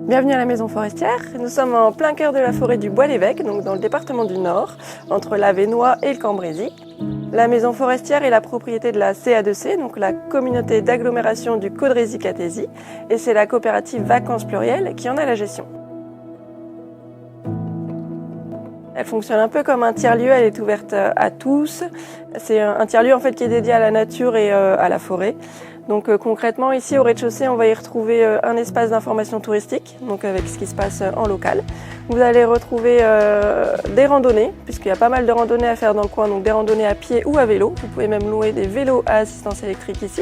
Bienvenue à la Maison Forestière. Nous sommes en plein cœur de la forêt du Bois-l'Évêque, donc dans le département du Nord, entre la Vénois et le Cambrésis. La Maison Forestière est la propriété de la CA2C, donc la communauté d'agglomération du Caudrésie-Cathésie, et c'est la coopérative Vacances Plurielles qui en a la gestion. Elle fonctionne un peu comme un tiers-lieu, elle est ouverte à tous. C'est un tiers-lieu en fait qui est dédié à la nature et à la forêt. Donc concrètement ici au rez-de-chaussée on va y retrouver un espace d'information touristique, donc avec ce qui se passe en local. Vous allez retrouver des randonnées, puisqu'il y a pas mal de randonnées à faire dans le coin, donc des randonnées à pied ou à vélo. Vous pouvez même louer des vélos à assistance électrique ici.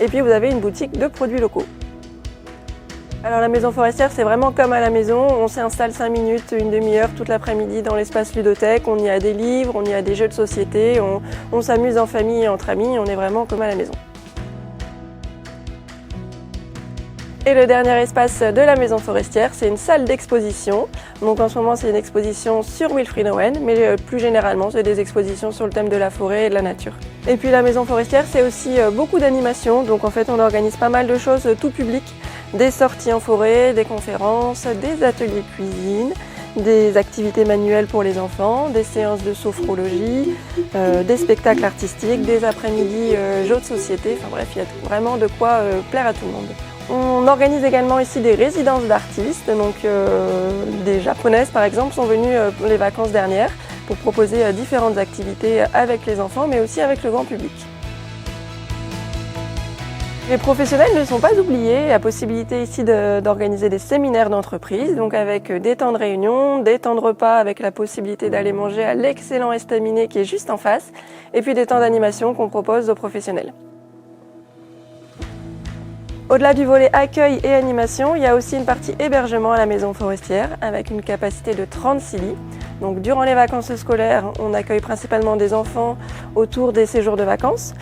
Et puis vous avez une boutique de produits locaux. Alors la Maison Forestière c'est vraiment comme à la maison, on s'installe 5 minutes, une demi-heure toute l'après-midi dans l'espace ludothèque, on y a des livres, on y a des jeux de société, on s'amuse en famille et entre amis, on est vraiment comme à la maison. Et le dernier espace de la Maison Forestière, c'est une salle d'exposition. Donc en ce moment, c'est une exposition sur Wilfried Owen, mais plus généralement, c'est des expositions sur le thème de la forêt et de la nature. Et puis la Maison Forestière, c'est aussi beaucoup d'animations. Donc en fait, on organise pas mal de choses tout public. Des sorties en forêt, des conférences, des ateliers cuisine, des activités manuelles pour les enfants, des séances de sophrologie, des spectacles artistiques, des après-midi jeux de société. Enfin bref, il y a vraiment de quoi plaire à tout le monde. On organise également ici des résidences d'artistes, donc des japonaises par exemple sont venues pour les vacances dernières pour proposer différentes activités avec les enfants mais aussi avec le grand public. Les professionnels ne sont pas oubliés, il y a possibilité ici d'organiser des séminaires d'entreprise, donc avec des temps de réunion, des temps de repas avec la possibilité d'aller manger à l'excellent estaminet qui est juste en face, et puis des temps d'animation qu'on propose aux professionnels. Au-delà du volet accueil et animation, il y a aussi une partie hébergement à la Maison Forestière avec une capacité de 36 lits. Donc durant les vacances scolaires, on accueille principalement des enfants autour des séjours de vacances.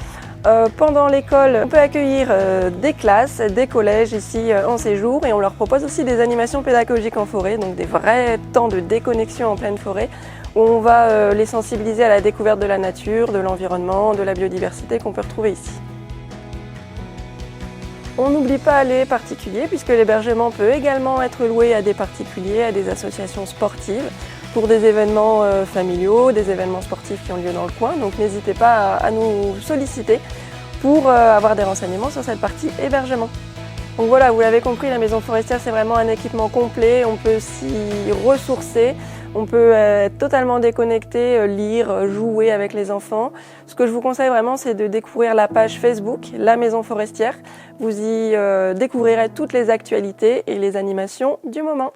Pendant l'école, on peut accueillir des classes, des collèges ici en séjour et on leur propose aussi des animations pédagogiques en forêt, donc des vrais temps de déconnexion en pleine forêt où on va les sensibiliser à la découverte de la nature, de l'environnement, de la biodiversité qu'on peut retrouver ici. On n'oublie pas les particuliers puisque l'hébergement peut également être loué à des particuliers, à des associations sportives pour des événements familiaux, des événements sportifs qui ont lieu dans le coin. Donc n'hésitez pas à nous solliciter pour avoir des renseignements sur cette partie hébergement. Donc voilà, vous l'avez compris, la Maison Forestière c'est vraiment un équipement complet, on peut s'y ressourcer. On peut être totalement déconnecté, lire, jouer avec les enfants. Ce que je vous conseille vraiment, c'est de découvrir la page Facebook, La Maison Forestière. Vous y découvrirez toutes les actualités et les animations du moment.